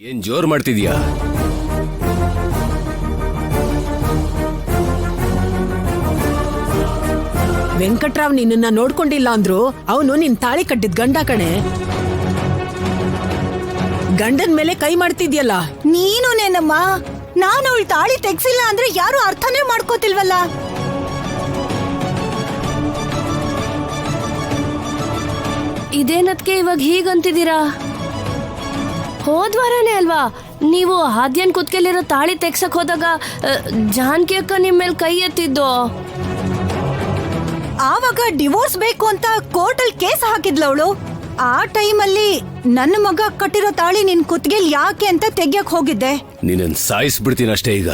ಏನ್ ಜೋರ್ ಮಾಡ್ತಿದ್ಯಾ? ವೆಂಕಟ್ರಾವ್ ನಿನ್ನ ನೋಡ್ಕೊಂಡಿಲ್ಲ ಅಂದ್ರು ಅವನು ನಿನ್ ತಾಳಿ ಕಟ್ಟಿದ್ ಗಂಡ ಕಣೆ. ಗಂಡನ್ ಮೇಲೆ ಕೈ ಮಾಡ್ತಿದ್ಯಲ್ಲ ನೀನು ನೇನಮ್ಮ. ನಾನು ಅವಳು ತಾಳಿ ತೆಗ್ಸಿಲ್ಲ ಅಂದ್ರೆ ಯಾರು ಅರ್ಥನೇ ಮಾಡ್ಕೋತಿಲ್ವಲ್ಲ. ಇದೇನದ್ಕೆ ಇವಾಗ ಹೀಗಂತಿದ್ದೀರಾ? ಹೋದ್ವಾರನೇ ಅಲ್ವಾ ನೀವು ಆದ್ಯನ್ ಕುತ್ಕೆಲಿರೋ ತಾಳಿ ತೆಗ್ಸಕ್ ಹೋದಾಗ ಜಾನಕಿ ಅಕ್ಕ ನಿಮ್ ಮೇಲೆ ಕೈ ಎತ್ತಿದ್ದು. ಆವಾಗ ಡಿವೋರ್ಸ್ ಬೇಕು ಅಂತ ಕೋರ್ಟಲ್ ಕೇಸ್ ಹಾಕಿದ್ಲ ಅವಳು. ಆ ಟೈಮಲ್ಲಿ ನನ್ನ ಮಗ ಕಟ್ಟಿರೋ ತಾಳಿ ನಿನ್ ಕುತ್ಗೆಲ್ ಯಾಕೆ ಅಂತ ತೆಗ್ಯಕ್ ಹೋಗಿದ್ದೆ. ನಿನ್ನನ್ ಸಾಯಿಸ್ಬಿಡ್ತೀನಿ ಅಷ್ಟೇ ಈಗ.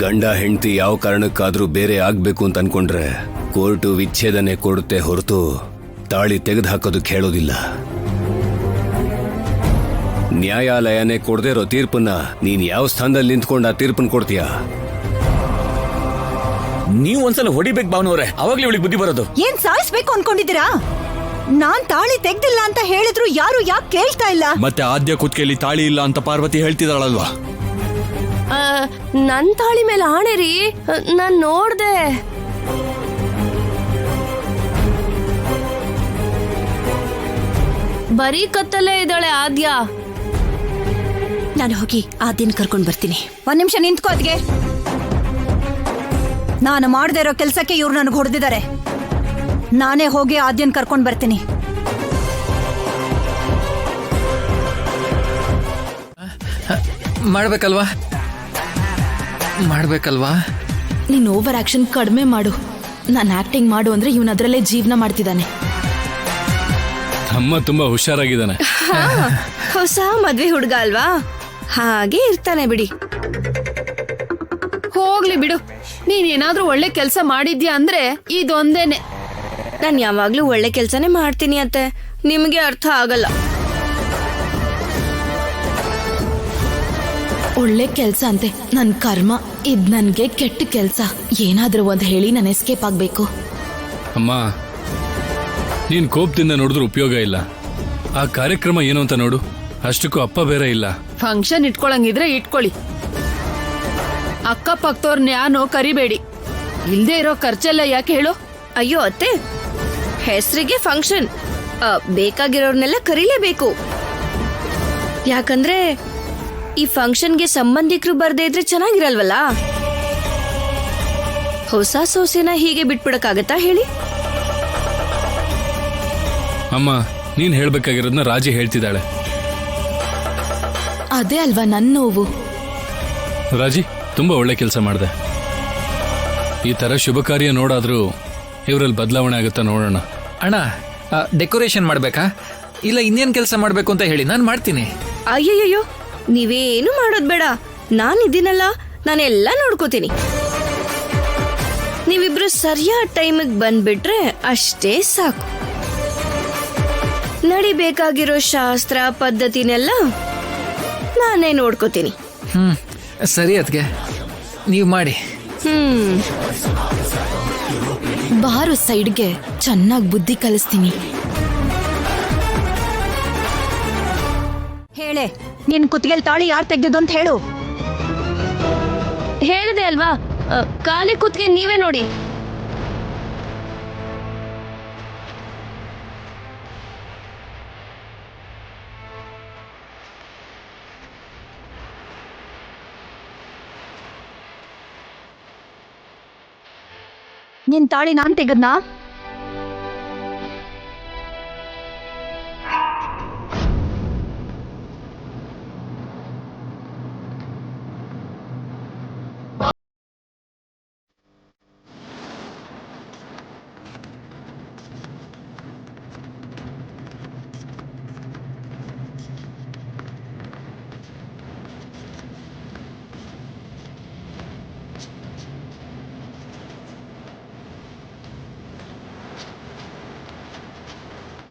ಗಂಡ ಹೆಂಡತಿ ಯಾವ ಕಾರಣಕ್ಕಾದ್ರೂ ಬೇರೆ ಆಗ್ಬೇಕು ಅಂತ ಅನ್ಕೊಂಡ್ರೆ ಕೋರ್ಟು ವಿಚ್ಛೇದನೆ ಕೊಡುತ್ತೆ ಹೊರತು ತಾಳಿ ತೆಗೆದು ಹಾಕೋದಕ್ಕೆ ಹೇಳೋದಿಲ್ಲ. ನ್ಯಾಯಾಲಯನೇ ಕೊಡದೇ ಇರೋ ತೀರ್ಪನ್ನ ನೀನ್ ಯಾವ ಸ್ಥಾನದಲ್ಲಿ ನಿಂತ್ಕೊಂಡು ಆ ತೀರ್ಪನ್ನ ಕೊಡ್ತೀಯಾ? ನೀವು ಒಂದ್ಸಲ ಹೊಡಿಬೇಕು ಭಾವನವ್ರೆ, ಅವಾಗ್ಲೇ ಇವಳಿಗೆ ಬುದ್ಧಿ ಬರೋದು. ಏನ್ ಸಾಯಿಸ್ಬೇಕು ಅನ್ಕೊಂಡಿದ್ದೀರಾ? ನಾನ್ ತಾಳಿ ತೆಗ್ದಿಲ್ಲ ಅಂತ ಹೇಳಿದ್ರು ಯಾರು ಯಾಕೆ ಕೇಳ್ತಾ ಇಲ್ಲ. ಮತ್ತೆ ಆದ್ಯ ಕುತ್ಕೆಯಲ್ಲಿ ತಾಳಿ ಇಲ್ಲ ಅಂತ ಪಾರ್ವತಿ ಹೇಳ್ತಿದ್ದಾಳಲ್ವಾ? ನನ್ ತಾಳಿ ಮೇಲೆ ಆಣೆ ರೀ, ನಾನ್ ನೋಡ್ದೆ. ಬರೀ ಕತ್ತಲ್ಲೇ ಇದ್ದಾಳೆ ಆದ್ಯ. ನಾನು ಹೋಗಿ ಆದ್ಯನ್ ಕರ್ಕೊಂಡ್ ಬರ್ತೀನಿ. ಒಂದ್ ನಿಮಿಷ ನಿಂತ್ಕೋ. ಅದ್ಗೆ ನಾನು ಮಾಡದೇ ಇರೋ ಕೆಲ್ಸಕ್ಕೆ ಇವ್ರು ನನಗೆ ಹೊಡೆದಿದ್ದಾರೆ. ನಾನೇ ಹೋಗಿ ಆದ್ಯನ್ ಕರ್ಕೊಂಡ್ ಬರ್ತೀನಿ. ಮಾಡ್ಬೇಕಲ್ವಾ? ನೀನ್ ಓವರ್ ಆಕ್ಷನ್ ಕಡಿಮೆ ಮಾಡು. ನಾನು ಆಕ್ಟಿಂಗ್ ಮಾಡು ಅಂದ್ರೆ ಇವನ್ ಅದ್ರಲ್ಲೇ ಜೀವನ ಮಾಡ್ತಿದ್ದಾನೆ. ಅಮ್ಮ ತುಂಬಾ ಹುಷಾರಾಗಿದ್ದಾನೆ. ಹೊಸ ಮದ್ವೆ ಹುಡ್ಗ ಅಲ್ವಾ, ಹಾಗೆ ಇರ್ತಾನೆ ಬಿಡಿ. ಹೋಗ್ಲಿ ಬಿಡು. ನೀನೇನಾದ್ರೂ ಒಳ್ಳೆ ಕೆಲ್ಸ ಮಾಡಿದ್ಯಾ ಅಂದ್ರೆ ಇದೊಂದೇನೆ. ನಾನ್ ಯಾವಾಗ್ಲೂ ಒಳ್ಳೆ ಕೆಲ್ಸನೇ ಮಾಡ್ತೀನಿ ಅತ್ತೆ, ನಿಮ್ಗೆ ಅರ್ಥ ಆಗಲ್ಲ. ಒಳ್ಳೆ ಕೆಲ್ಸ ಅಂತೆ, ನನ್ ಕರ್ಮ. ಇದ್ ನನ್ಗೆ ಕೆಟ್ಟ ಕೆಲ್ಸ. ಏನಾದ್ರೂ ಒಂದ್ ಹೇಳಿ ನಾನು ಎಸ್ಕೇಪ್ ಆಗ್ಬೇಕು. ಅಮ್ಮ, ನೀನ್ ಕೋಪದಿಂದ ನೋಡಿದ್ರು ಉಪಯೋಗ ಇಲ್ಲ. ಆ ಕಾರ್ಯಕ್ರಮ ಏನು ಅಂತ ನೋಡು. ಅಷ್ಟಕ್ಕೂ ಅಪ್ಪ ಬೇರೆ ಇಲ್ಲ. ಫಂಕ್ಷನ್ ಇಟ್ಕೊಳಂಗಿದ್ರೆ ಇಟ್ಕೊಳ್ಳಿ. ಅಕ್ಕಪಕ್ಕದವ್ರನ್ನ ಯಾನೋ ಕರಿಬೇಡಿ. ಇಲ್ದೇ ಇರೋ ಖರ್ಚೆಲ್ಲ ಯಾಕೆ ಹೇಳು? ಅಯ್ಯೋ ಅತ್ತೆ, ಹೆಸರಿಗೆ ಫಂಕ್ಷನ್, ಬೇಕಾಗಿರೋರ್ನೆಲ್ಲ ಕರೀಲೇಬೇಕು. ಯಾಕಂದ್ರೆ ಈ ಫಂಕ್ಷನ್ಗೆ ಸಂಬಂಧಿಕರು ಬರ್ದೇ ಇದ್ರೆ ಚೆನ್ನಾಗಿರಲ್ವಲ್ಲ. ಹೊಸ ಸೊಸೆನ ಹೀಗೆ ಬಿಟ್ಬಿಡಕ್ಕಾಗತ್ತಾ ಹೇಳಿ? ಅಮ್ಮ, ನೀನ್ ಹೇಳ್ಬೇಕಾಗಿರೋದನ್ನ ರಾಜಿ ಹೇಳ್ತಿದ್ದಾಳೆ. ಅದೇ ಅಲ್ವಾ ನನ್ ನೋವು. ರಾಜಿ, ತುಂಬಾ ಒಳ್ಳೆ ಕೆಲಸ ಮಾಡಿದೆ. ಈ ತರ ಶುಭ ಕಾರ್ಯ ನೋಡಾದ್ರೂ ಇವರಲ್ಲಿ ಬದಲಾವಣೆ ಆಗುತ್ತಾ ನೋಡೋಣ. ಅಣ್ಣ, ಡೆಕೋರೇಷನ್ ಮಾಡ್ಬೇಕಾ ಇಲ್ಲ ಇನ್ನೇನ್ ಕೆಲಸ ಮಾಡ್ಬೇಕು ಅಂತ ಹೇಳಿ, ನಾನು ಮಾಡ್ತೀನಿ. ಅಯ್ಯಯ್ಯೋ, ನೀವೇನು ಮಾಡೋದ್ ಬೇಡ. ನಾನಿದ್ದೀನಲ್ಲ, ನಾನೆಲ್ಲ ನೋಡ್ಕೋತೀನಿ. ನೀವಿಬ್ರು ಸರಿಯಾದ ಟೈಮಿಗೆ ಬಂದ್ಬಿಟ್ರೆ ಅಷ್ಟೇ ಸಾಕು. ನಡಿಬೇಕಾಗಿರೋ ಶಾಸ್ತ್ರ ಪದ್ಧತಿನೆಲ್ಲ ನಾನೇ ನೋಡ್ಕೋತೀನಿ. ಸರಿ ಅದ್ಗೆ, ನೀವು ಮಾಡಿ. ಬಾರು ಸೈಡ್ಗೆ ಚೆನ್ನಾಗಿ ಬುದ್ಧಿ ಕಲಿಸ್ತೀನಿ. ಹೇಳೆ, ನಿನ್ ಕುತ್ತಿಗೆಲ್ ತಾಳಿ ಯಾರು ತೆಗ್ದಿದ್ದು ಅಂತ ಹೇಳು. ಹೇಳಿದೆ ಅಲ್ವಾ, ಖಾಲಿ ಕುತ್ತಿಗೆ ನೀವೇ ನೋಡಿ. ನಿನ್ ತಾಳಿ ನಾನ್ ತೆಗದ್ನಾ?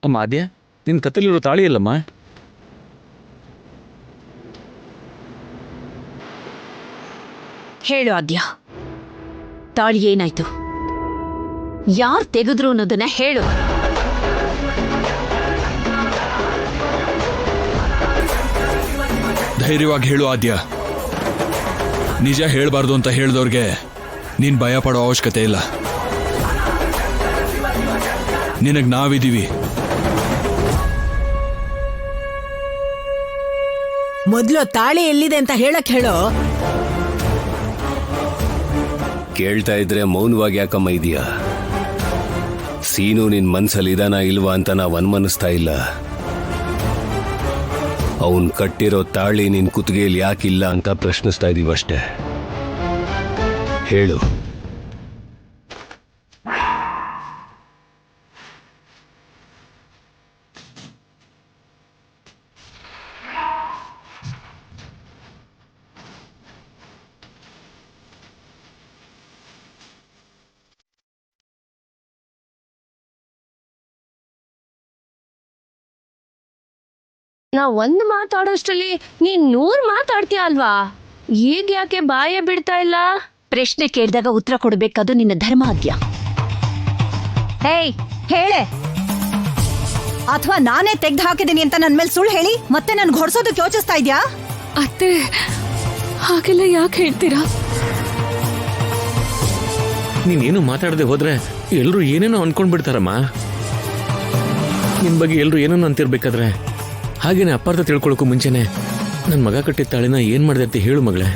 ಅಮ್ಮ ಆದ್ಯ, ನಿನ್ ಕತ್ತಲಿರೋ ತಾಳಿ ಇಲ್ಲಮ್ಮ. ಹೇಳು ಆದ್ಯ, ತಾಳಿ ಏನಾಯ್ತು? ಯಾರ್ ತೆಗೆದ್ರು ಅನ್ನೋದನ್ನ ಹೇಳು. ಧೈರ್ಯವಾಗಿ ಹೇಳು ಆದ್ಯ. ನಿಜ ಹೇಳ್ಬಾರ್ದು ಅಂತ ಹೇಳ್ದವ್ರಿಗೆ ನೀನ್ ಭಯ ಪಡೋ ಅವಶ್ಯಕತೆ ಇಲ್ಲ. ನಿನಗ್ ನಾವಿದೀವಿ. ಮೊದ್ಲು ತಾಳಿ ಎಲ್ಲಿದೆ ಅಂತ ಹೇಳಕ್ ಹೇಳೋ. ಕೇಳ್ತಾ ಇದ್ರೆ ಮೌನವಾಗಿ ಯಾಕಮ್ಮ ಇದೀಯಾ? ಸೀನು ನಿನ್ ಮನ್ಸಲ್ಲಿ ಇದಾನ ಇಲ್ವಾ ಅಂತ ನಾವ್ ಅನ್ಮನಿಸ್ತಾ ಇಲ್ಲ. ಅವನ್ ಕಟ್ಟಿರೋ ತಾಳಿ ನಿನ್ ಕುತ್ತಿಗೆಯಲ್ಲಿ ಯಾಕಿಲ್ಲ ಅಂತ ಪ್ರಶ್ನಿಸ್ತಾ ಇದೀವಷ್ಟೇ. ಹೇಳು. ನಾ ಒಂದ್ ಮಾತಾಡೋಷ್ಟರಲ್ಲಿ ನೀನ್ 100 ಮಾತಾಡ್ತೀಯ ಅಲ್ವಾ? ಈಗ ಯಾಕೆ ಬಾಯ ಬಿಡ್ತಾ ಇಲ್ಲ? ಪ್ರಶ್ನೆ ಕೇಳಿದಾಗ ಉತ್ತರ ಕೊಡ್ಬೇಕಾದು ನಿನ್ನ ಧರ್ಮ ಆದ್ಯ. ಹೇಯ್ ಹೇಳೆ, ಅಥವಾ ನಾನೇ ತೆಗ್ದು ಹಾಕಿದ್ದೀನಿ ಅಂತ ನನ್ ಮೇಲೆ ಸುಳ್ಳು ಹೇಳಿ ಮತ್ತೆ ನನ್ಗೆ ಹೊಡ್ಸೋದಕ್ಕೆ ಯೋಚಿಸ್ತಾ ಇದ್ಯಾ? ಅತ್ತೆ, ಹಾಗೆಲ್ಲ ಯಾಕೆ ಹೇಳ್ತೀರಾ? ನೀನೇನು ಮಾತಾಡದೆ ಹೋದ್ರೆ ಎಲ್ರು ಏನೇನೋ ಅನ್ಕೊಂಡ್ಬಿಡ್ತಾರಮ್ಮ. ನಿನ್ ಬಗ್ಗೆ ಎಲ್ರು ಏನೇನೋ ಅಂತಿರ್ಬೇಕಾದ್ರೆ ಹಾಗೇನೆ ಅಪಾರ್ಥ ತಿಳ್ಕೊಳಕ್ಕೂ ಮುಂಚೆನೆ ನನ್ ಮಗ ಕಟ್ಟಿದ ತಾಳಿನ ಏನ್ ಮಾಡಿದೆ ಅಂತ ಹೇಳು ಮಗಳೇ.